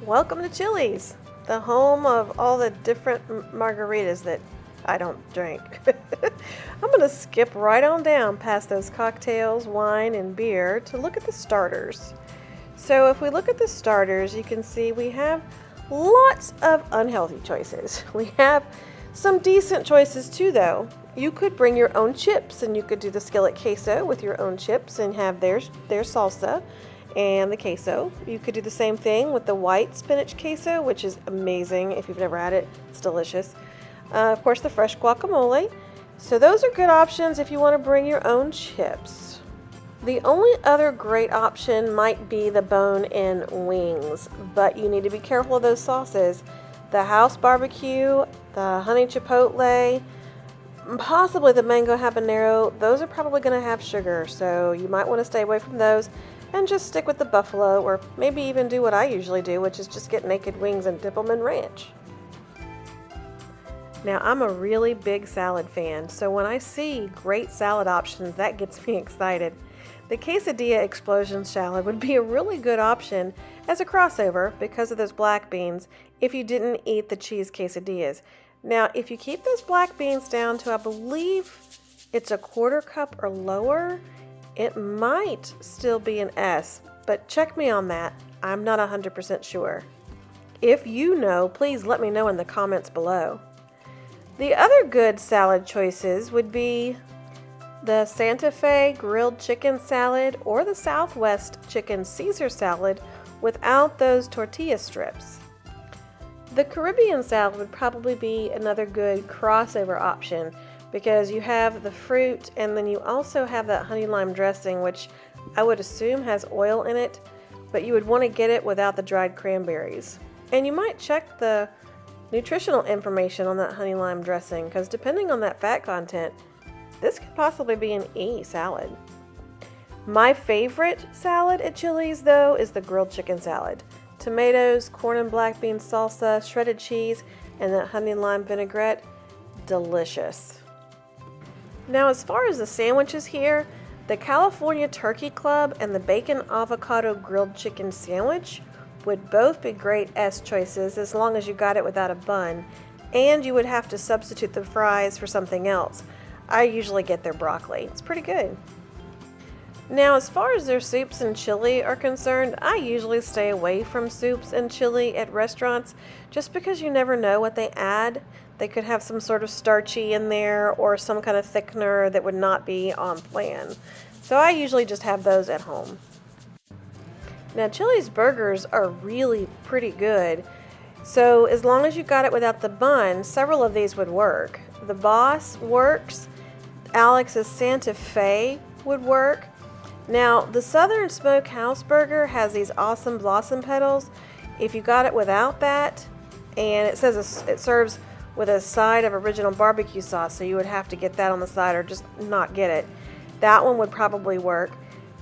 Welcome to Chili's, the home of all the different margaritas that I don't drink. I'm going to skip right on down past those cocktails, wine, and beer to look at the starters. So if we look at the starters, you can see we have lots of unhealthy choices. We have some decent choices too, though. You could bring your own chips, and you could do the skillet queso with your own chips and have their salsa and the queso. You could do the same thing with the white spinach queso, which is amazing. If you've never had it, it's delicious. Of course, the fresh guacamole. So those are good options if you want to bring your own chips. The only other great option might be the bone-in wings, but you need to be careful of those sauces. The house barbecue, the honey chipotle, possibly the mango habanero, those are probably going to have sugar, so you might want to stay away from those and just stick with the buffalo, or maybe even do what I usually do, which is just get naked wings and dip them in ranch. Now, I'm a really big salad fan, so when I see great salad options, that gets me excited. The quesadilla explosion salad would be a really good option as a crossover because of those black beans if you didn't eat the cheese quesadillas. Now, if you keep those black beans down to, I believe it's a 1/4 cup or lower, it might still be an S, but check me on that. I'm not 100% sure. If you know, please let me know in the comments below. The other good salad choices would be the Santa Fe grilled chicken salad or the Southwest chicken Caesar salad without those tortilla strips. The Caribbean salad would probably be another good crossover option because you have the fruit and then you also have that honey lime dressing, which I would assume has oil in it, but you would want to get it without the dried cranberries. And you might check the nutritional information on that honey lime dressing because depending on that fat content, this could possibly be an E salad. My favorite salad at Chili's, though, is the grilled chicken salad. Tomatoes, corn and black bean salsa, shredded cheese, and that honey lime vinaigrette. Delicious. Now, as far as the sandwiches here, the California Turkey Club and the bacon avocado grilled chicken sandwich would both be great S choices as long as you got it without a bun, and you would have to substitute the fries for something else. I usually get their broccoli. It's pretty good. Now, as far as their soups and chili are concerned, I usually stay away from soups and chili at restaurants just because you never know what they add. They could have some sort of starchy in there or some kind of thickener that would not be on plan. So I usually just have those at home. Now, Chili's burgers are really pretty good. So as long as you got it without the bun, several of these would work. The Boss works. Alex's Santa Fe would work. Now, the Southern Smokehouse Burger has these awesome blossom petals. If you got it without that, and it says it serves with a side of original barbecue sauce, so you would have to get that on the side or just not get it. That one would probably work.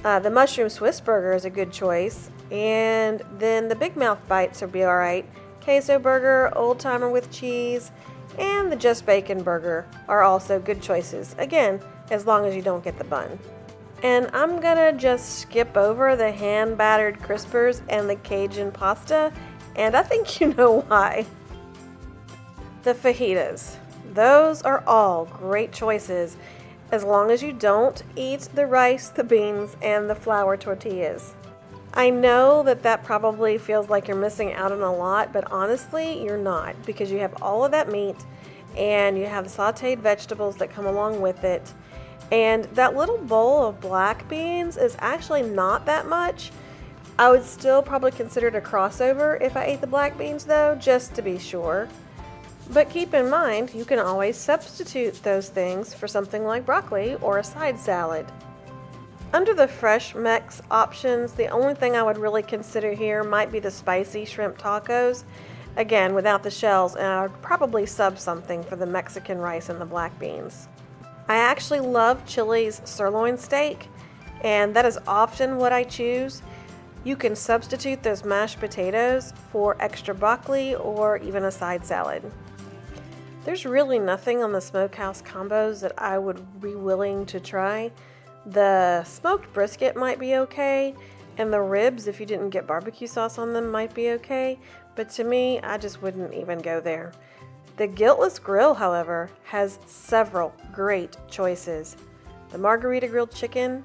The Mushroom Swiss Burger is a good choice. And then the Big Mouth Bites would be alright. Queso Burger, Old Timer with cheese, and the Just Bacon Burger are also good choices. Again, as long as you don't get the bun. And I'm gonna just skip over the hand-battered crispers and the Cajun pasta, and I think you know why. The fajitas. Those are all great choices as long as you don't eat the rice, the beans, and the flour tortillas. I know that probably feels like you're missing out on a lot, but honestly, you're not, because you have all of that meat and you have sauteed vegetables that come along with it. And that little bowl of black beans is actually not that much. I would still probably consider it a crossover if I ate the black beans though, just to be sure. But keep in mind, you can always substitute those things for something like broccoli or a side salad. Under the fresh Mex options, the only thing I would really consider here might be the spicy shrimp tacos. Again, without the shells, and I would probably sub something for the Mexican rice and the black beans. I actually love Chili's sirloin steak, and that is often what I choose. You can substitute those mashed potatoes for extra broccoli or even a side salad. There's really nothing on the smokehouse combos that I would be willing to try. The smoked brisket might be okay, and the ribs, if you didn't get barbecue sauce on them, might be okay, but to me, I just wouldn't even go there. The Guiltless Grill, however, has several great choices. The margarita grilled chicken,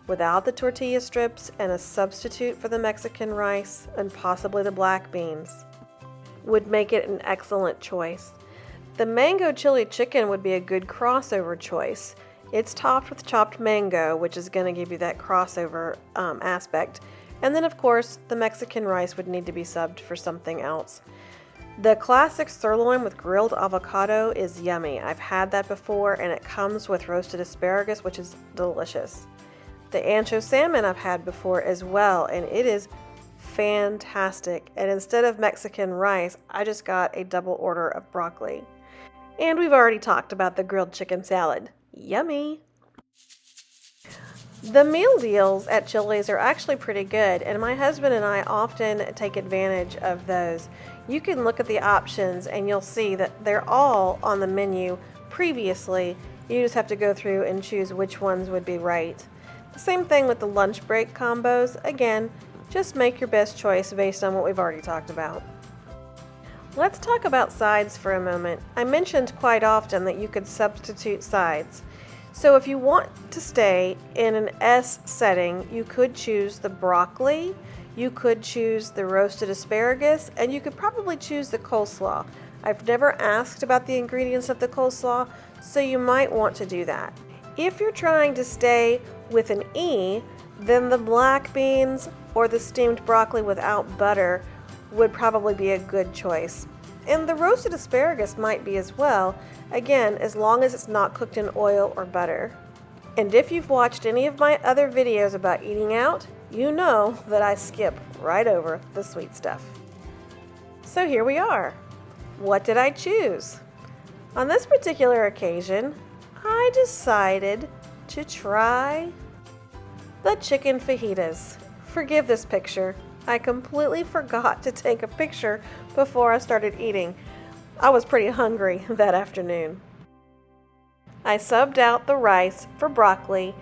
without the tortilla strips and a substitute for the Mexican rice and possibly the black beans, would make it an excellent choice. The mango chili chicken would be a good crossover choice. It's topped with chopped mango, which is going to give you that crossover aspect. And then, of course, the Mexican rice would need to be subbed for something else. The classic sirloin with grilled avocado is yummy. I've had that before, and it comes with roasted asparagus, which is delicious. The ancho salmon I've had before as well, and it is fantastic. And instead of Mexican rice, I just got a double order of broccoli. And we've already talked about the grilled chicken salad. Yummy! The meal deals at Chili's are actually pretty good, and my husband and I often take advantage of those. You can look at the options and you'll see that they're all on the menu previously. You just have to go through and choose which ones would be right. The same thing with the lunch break combos. Again, just make your best choice based on what we've already talked about. Let's talk about sides for a moment. I mentioned quite often that you could substitute sides. So if you want to stay in an S setting, you could choose the broccoli, you could choose the roasted asparagus, and you could probably choose the coleslaw. I've never asked about the ingredients of the coleslaw, so you might want to do that. If you're trying to stay with an E, then the black beans or the steamed broccoli without butter would probably be a good choice. And the roasted asparagus might be as well, again, as long as it's not cooked in oil or butter. And if you've watched any of my other videos about eating out, you know that I skip right over the sweet stuff. So here we are. What did I choose? On this particular occasion, I decided to try the chicken fajitas. Forgive this picture. I completely forgot to take a picture before I started eating. I was pretty hungry that afternoon. I subbed out the rice for broccoli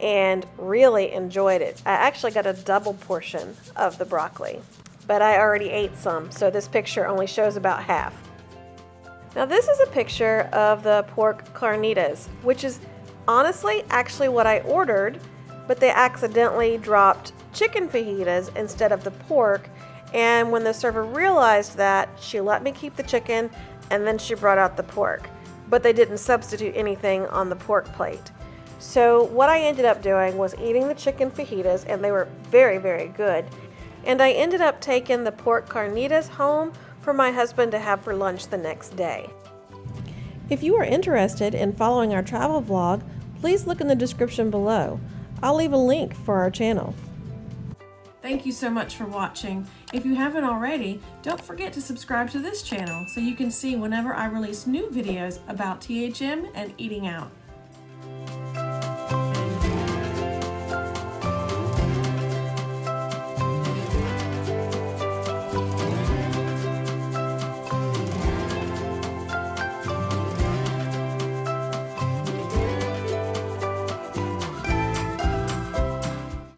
and really enjoyed it. I actually got a double portion of the broccoli, but I already ate some, so this picture only shows about half. Now this is a picture of the pork carnitas, which is honestly actually what I ordered, but they accidentally dropped chicken fajitas instead of the pork, and when the server realized that, she let me keep the chicken and then she brought out the pork, but they didn't substitute anything on the pork plate. So what I ended up doing was eating the chicken fajitas, and they were very, very good, and I ended up taking the pork carnitas home for my husband to have for lunch the next day. If you are interested in following our travel vlog, please look in the description below. I'll leave a link for our channel. Thank you so much for watching. If you haven't already, don't forget to subscribe to this channel so you can see whenever I release new videos about THM and eating out.